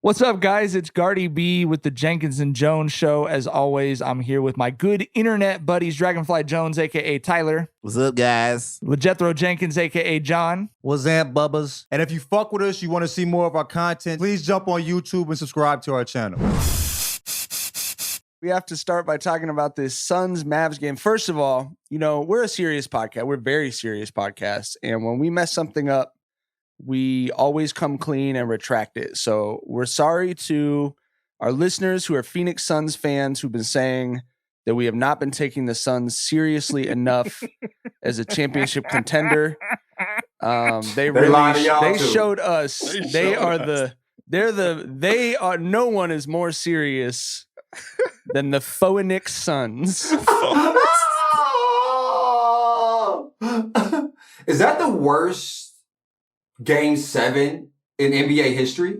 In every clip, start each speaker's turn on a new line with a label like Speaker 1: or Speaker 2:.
Speaker 1: What's up, guys? It's Gardy B with the Jenkins Jonez show. As always, I'm here with my good internet buddies, Dragonfly Jones, a.k.a. Tyler.
Speaker 2: What's up, guys?
Speaker 1: LeJethro Jenkins, a.k.a. John.
Speaker 3: What's up, bubbas? And if you fuck with us, you want to see more of our content, please jump on YouTube and subscribe to our channel.
Speaker 1: We have to start by talking about this Suns-Mavs game. First of all, we're a serious podcast. We're a very serious podcast. And when we mess something up, we always come clean and retract it. So we're sorry to our listeners who are Phoenix Suns fans who've been saying that we have not been taking the Suns seriously enough as a championship contender. They showed us no one is more serious than the Phoenix Suns.
Speaker 4: Is that the worst Game 7 in NBA history?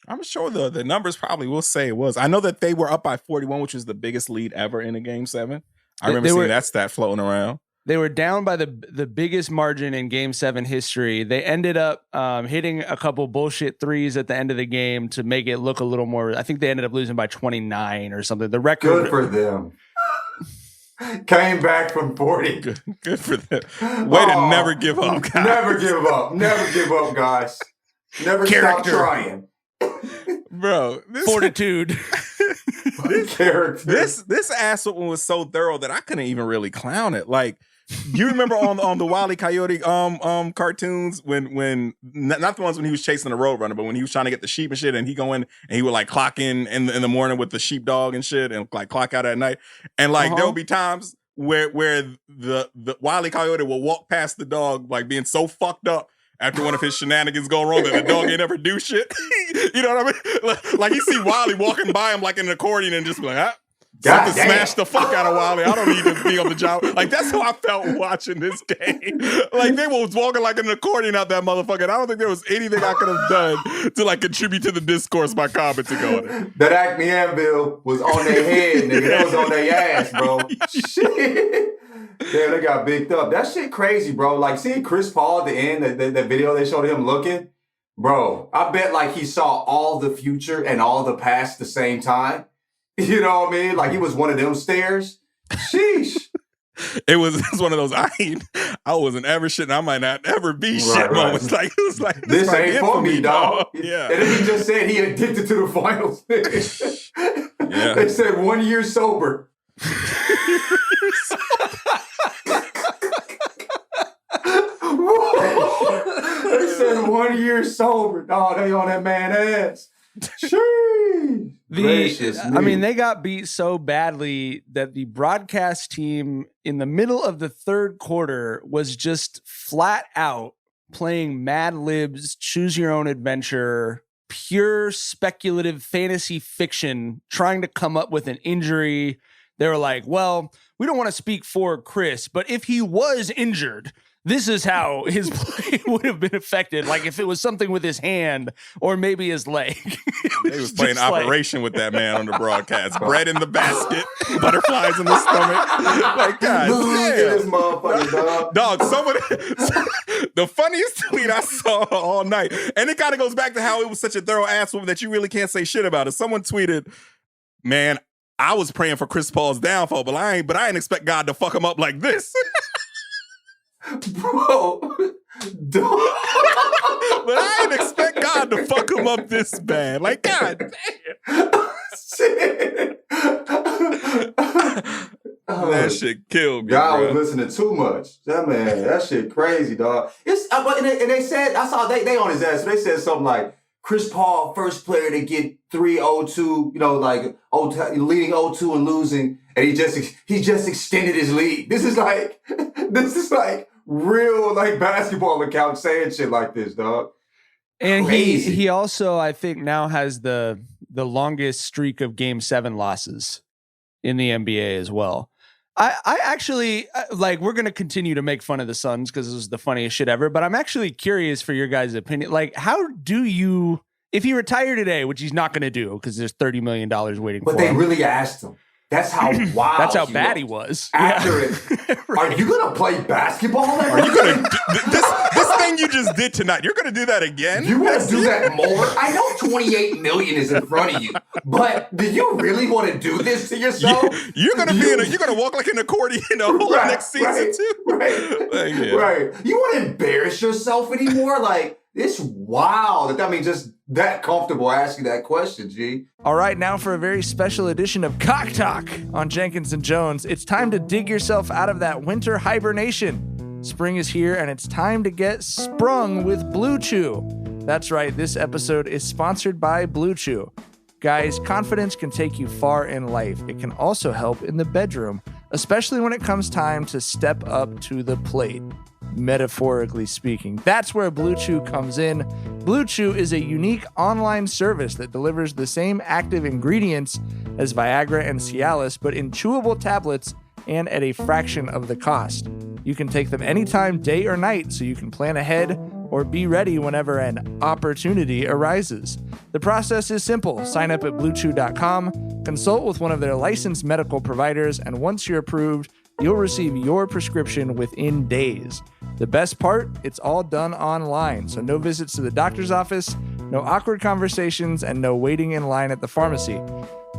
Speaker 5: I'm sure the numbers probably will say it was. I know that they were up by 41, which was the biggest lead ever in a Game 7. I remember seeing that stat floating around.
Speaker 1: They were down by the biggest margin in Game 7 history. They ended up hitting a couple bullshit threes at the end of the game to make it look a little more. I think they ended up losing by 29 or something. The record.
Speaker 4: Good for them. Came back from 40.
Speaker 5: Good for them. Way to never give up, guys.
Speaker 4: Never give up. Never give up, guys. Never stop trying.
Speaker 5: Bro,
Speaker 1: fortitude.
Speaker 5: This ass whooping was so thorough that I couldn't even really clown it. Like, you remember on the Wile E. Coyote cartoons when not the ones when he was chasing the Roadrunner, but when he was trying to get the sheep and shit, and he go in and he would like clock in the morning with the sheepdog and shit, and like clock out at night, and like there will be times where the Wile E. Coyote will walk past the dog like being so fucked up after one of his shenanigans go wrong that the dog ain't ever do shit. You know what I mean? Like you see Wiley walking by him like an accordion and just be like, something smash the fuck out of Wiley. I don't need to be on the job. Like, that's how I felt watching this game. Like, they was walking like an accordion out that motherfucker. I don't think there was anything I could have done to like contribute to the discourse by commenting on it.
Speaker 4: That Acme Anvil was on their head, nigga. That was on their ass, bro. Shit. Damn, they got bigged up. That shit crazy, bro. Like, seeing Chris Paul at the end, the video they showed him looking, bro, I bet like he saw all the future and all the past at the same time. You know what I mean? Like he was one of them stairs. Sheesh.
Speaker 5: It was one of those I wasn't ever shit and I might not ever be shit moments. Like it was like
Speaker 4: this ain't for me, dog.
Speaker 5: Yeah.
Speaker 4: And then he just said he addicted to the finals.
Speaker 5: Yeah.
Speaker 4: They said 1 year sober. They said 1 year sober. Dog, they on that man ass.
Speaker 1: They got beat so badly that the broadcast team in the middle of the third quarter was just flat out playing Mad Libs, Choose Your Own Adventure, pure speculative fantasy fiction, trying to come up with an injury. They were like, well, we don't want to speak for Chris, but if he was injured, this is how his play would have been affected. Like if it was something with his hand or maybe his leg.
Speaker 5: They was playing Operation with that man on the broadcast. Bread in the basket, butterflies in the stomach. Like, God damn. Dog, the funniest tweet I saw all night, and it kind of goes back to how it was such a thorough ass woman that you really can't say shit about it. Someone tweeted, man, I was praying for Chris Paul's downfall, but I didn't expect God to fuck him up like this.
Speaker 4: Bro,
Speaker 5: but I didn't expect God to fuck him up this bad. Like, God damn.
Speaker 4: Shit.
Speaker 5: That shit killed me.
Speaker 4: God
Speaker 5: bro.
Speaker 4: was listening too much. That shit crazy, dog. And they said, I saw they on his ass. So they said something like, Chris Paul, first player to get 3-0-2, leading 0-2 and losing, and he just extended his lead. This is like real like basketball account saying shit like this, dog.
Speaker 1: And he also, I think, now has the longest streak of Game 7 losses in the NBA as well. I actually, like, we're going to continue to make fun of the Suns because this is the funniest shit ever, but I'm actually curious for your guys' opinion. Like, how do you, if he retired today, which he's not going to do because there's $30 million waiting for him.
Speaker 4: But they really asked him. That's how wild.
Speaker 1: That's how bad he was.
Speaker 4: After it,
Speaker 1: Right.
Speaker 4: Are you gonna play basketball?
Speaker 5: Are you gonna? This everything you just did tonight, you're going to do that again?
Speaker 4: You want to do that more? I know 28 million is in front of you, but do you really want to do this to yourself?
Speaker 5: You're going to you're going to walk like an accordion next season too.
Speaker 4: Right. You want to embarrass yourself anymore? Like, it's wild. I mean, just that comfortable asking that question, G.
Speaker 1: All right, now for a very special edition of Cock Talk on Jenkins and Jonez. It's time to dig yourself out of that winter hibernation. Spring is here, and it's time to get sprung with Blue Chew. That's right, this episode is sponsored by Blue Chew. Guys, confidence can take you far in life. It can also help in the bedroom, especially when it comes time to step up to the plate. Metaphorically speaking. That's where Blue Chew comes in. Blue Chew is a unique online service that delivers the same active ingredients as Viagra and Cialis, but in chewable tablets and at a fraction of the cost. You can take them anytime, day or night, so you can plan ahead or be ready whenever an opportunity arises. The process is simple. Sign up at bluechew.com, consult with one of their licensed medical providers, and once you're approved, you'll receive your prescription within days. The best part, it's all done online, so no visits to the doctor's office, no awkward conversations, and no waiting in line at the pharmacy.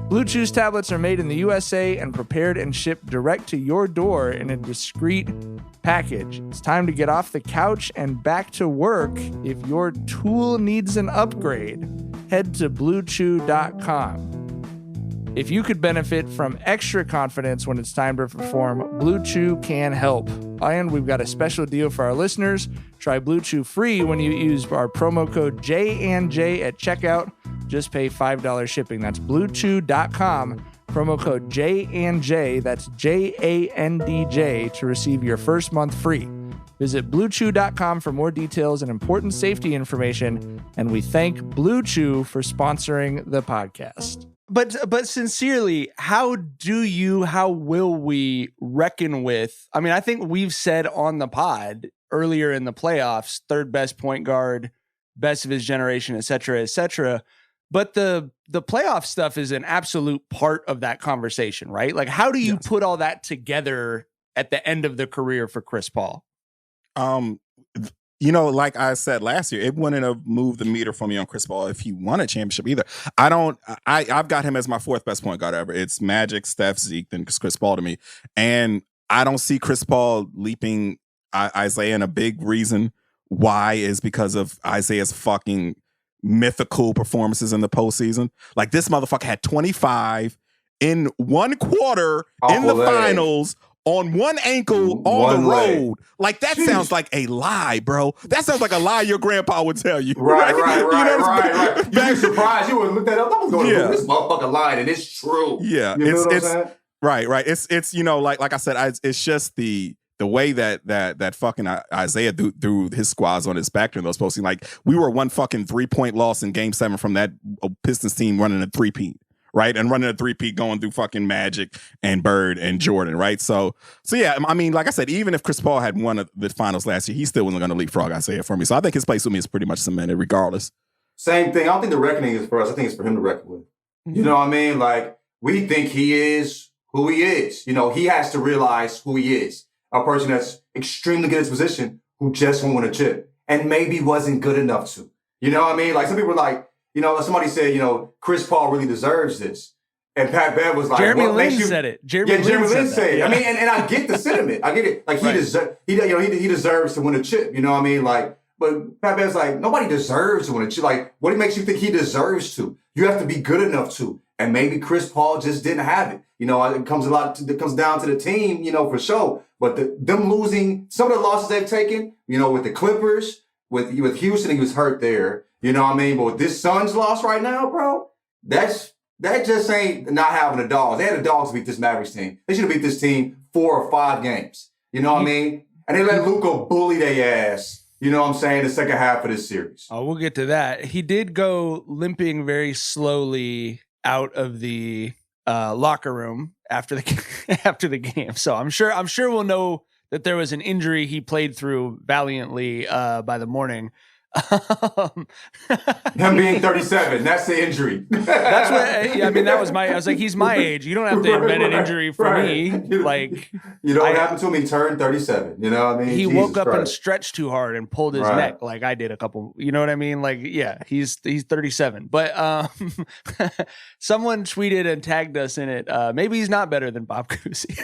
Speaker 1: Blue Chew's tablets are made in the USA and prepared and shipped direct to your door in a discreet package. It's time to get off the couch and back to work. If your tool needs an upgrade, head to bluechew.com. If you could benefit from extra confidence when it's time to perform, Blue Chew can help. And we've got a special deal for our listeners. Try Blue Chew free when you use our promo code JandJ at checkout. Just pay $5 shipping. That's bluechew.com. Promo code JandJ, that's JANDJ, to receive your first month free. Visit bluechew.com for more details and important safety information. And we thank Blue Chew for sponsoring the podcast. But sincerely, how will we reckon with, I mean, I think we've said on the pod earlier in the playoffs, third best point guard, best of his generation, et cetera, et cetera. But the playoff stuff is an absolute part of that conversation, right? Like, how do you put all that together at the end of the career for Chris Paul?
Speaker 5: Like I said last year, it wouldn't have moved the meter for me on Chris Paul if he won a championship either. I've got him as my fourth best point guard ever. It's Magic, Steph, Zeke, then Chris Paul to me. And I don't see Chris Paul leaping Isaiah, and a big reason why is because of Isaiah's fucking mythical performances in the postseason. Like, this motherfucker had 25 in one quarter in the finals on one ankle on the road. Like, that sounds like a lie, bro. That sounds like a lie your grandpa would tell you.
Speaker 4: Right. You'd be surprised. You would look that up. I was going to this motherfucker lying, and it's true.
Speaker 5: Yeah.
Speaker 4: You know what I'm saying?
Speaker 5: Right. It's like I said, it's just the way that fucking Isaiah threw his squads on his back during those postseasons. Like, we were one fucking 3-point loss in Game 7 from that Pistons team running a three-peat. Right. And running a three-peat going through fucking Magic and Bird and Jordan. Right. So yeah, I mean, like I said, even if Chris Paul had won the finals last year, he still wasn't going to leapfrog Isaiah for me. So I think his place with me is pretty much cemented regardless.
Speaker 4: Same thing. I don't think the reckoning is for us. I think it's for him to reckon with. You know what I mean? Like, we think he is who he is. You know, he has to realize who he is. A person that's extremely good at his position who just won't win a chip and maybe wasn't good enough to. You know what I mean? Like, some people are like, somebody said, Chris Paul really deserves this. And Pat Bev was like,
Speaker 1: Jeremy Lin said it. Jeremy Lin said it.
Speaker 4: Yeah. I mean, and I get the sentiment. I get it. Like, he deserves to win a chip. You know what I mean? Like, but Pat Bev's like, nobody deserves to win a chip. Like, what makes you think he deserves to? You have to be good enough to. And maybe Chris Paul just didn't have it. It comes down to the team, for sure. But them losing, some of the losses they've taken, with the Clippers, with Houston, he was hurt there. You know what I mean? But with this Suns loss right now, bro, that just ain't not having the dogs. They had the dogs to beat this Mavericks team. They should have beat this team 4 or 5 games. You know what I mean? And they let Luka bully their ass, you know what I'm saying, the second half of this series.
Speaker 1: Oh, we'll get to that. He did go limping very slowly out of the locker room after the game. So I'm sure we'll know that there was an injury he played through valiantly by the morning.
Speaker 4: Him being 37, that's the injury.
Speaker 1: That's what I mean. That was I was like, he's my age. You don't have to invent an injury for me. Like,
Speaker 4: you know what happened to him? He turned 37. You know what I mean?
Speaker 1: He
Speaker 4: Jesus
Speaker 1: woke up
Speaker 4: Christ.
Speaker 1: and stretched too hard and pulled his neck, like I did a couple. You know what I mean? Like, yeah, he's 37. But someone tweeted and tagged us in it. Maybe he's not better than Bob Cousy.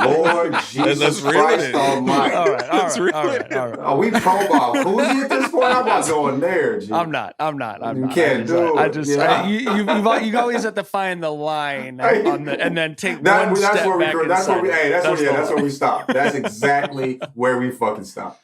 Speaker 4: Lord Jesus Christ Almighty!
Speaker 1: All right.
Speaker 4: Are we pro Bob Cousy at this point? I'm not going there, G.
Speaker 1: I'm not.
Speaker 4: You can't do it.
Speaker 1: You always have to find the line and then take one step back.
Speaker 4: That's where we stop. That's exactly where we fucking stop.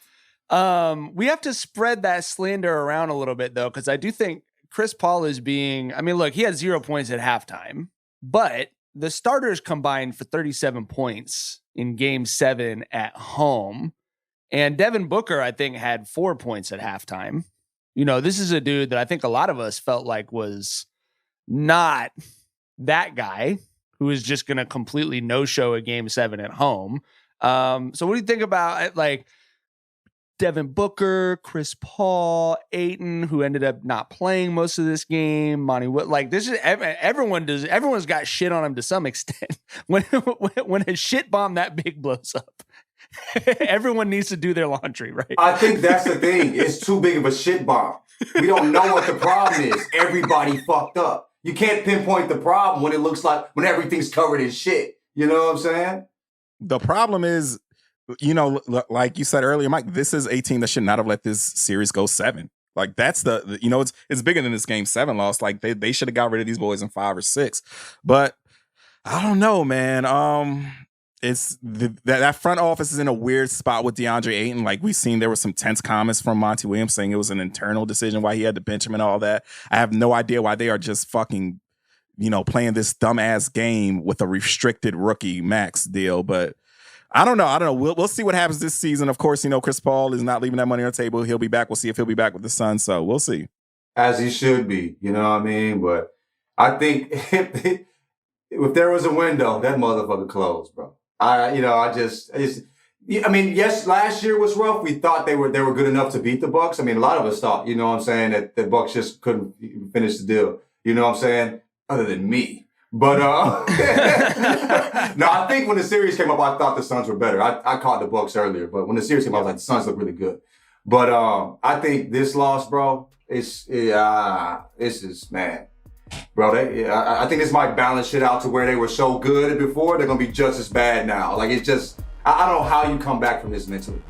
Speaker 1: We have to spread that slander around a little bit though, because I do think Chris Paul is being. I mean, look, he had 0 points at halftime, but the starters combined for 37 points in Game 7 at home. And Devin Booker, I think, had 4 points at halftime. You know, this is a dude that I think a lot of us felt like was not that guy who was just going to completely no-show a Game 7 at home. So what do you think about, like, Devin Booker, Chris Paul, Ayton, who ended up not playing most of this game, Monty Wood, like this is everyone's got shit on him to some extent. When a shit bomb that big blows up, everyone needs to do their laundry, right?
Speaker 4: I think that's the thing. It's too big of a shit bomb. We don't know what the problem is. Everybody fucked up. You can't pinpoint the problem when it looks like when everything's covered in shit. You know what I'm saying?
Speaker 5: The problem is, you know, like you said earlier, Mike, this is a team that should not have let this series go 7. Like that's you know, it's bigger than this Game 7 loss. Like they should have got rid of these boys in 5 or 6. But I don't know, man. It's that front office is in a weird spot with DeAndre Ayton. Like we've seen, there were some tense comments from Monty Williams saying it was an internal decision why he had to bench him and all that. I have no idea why they are just fucking, you know, playing this dumbass game with a restricted rookie max deal. But I don't know. We'll see what happens this season. Of course, you know, Chris Paul is not leaving that money on the table. He'll be back. We'll see if he'll be back with the Suns. So we'll see.
Speaker 4: As he should be. You know what I mean? But I think if there was a window, that motherfucker closed, bro. Yes, last year was rough. We thought they were good enough to beat the Bucks. I mean, a lot of us thought, you know what I'm saying, that the Bucks just couldn't finish the deal. You know what I'm saying? Other than me. But no, I think when the series came up, I thought the Suns were better. I caught the Bucks earlier, but when the series came up, I was like, the Suns look really good. But I think this loss, bro, this is, man, bro. I think this might balance shit out to where they were so good before, they're gonna be just as bad now. Like it's just, I don't know how you come back from this mentally.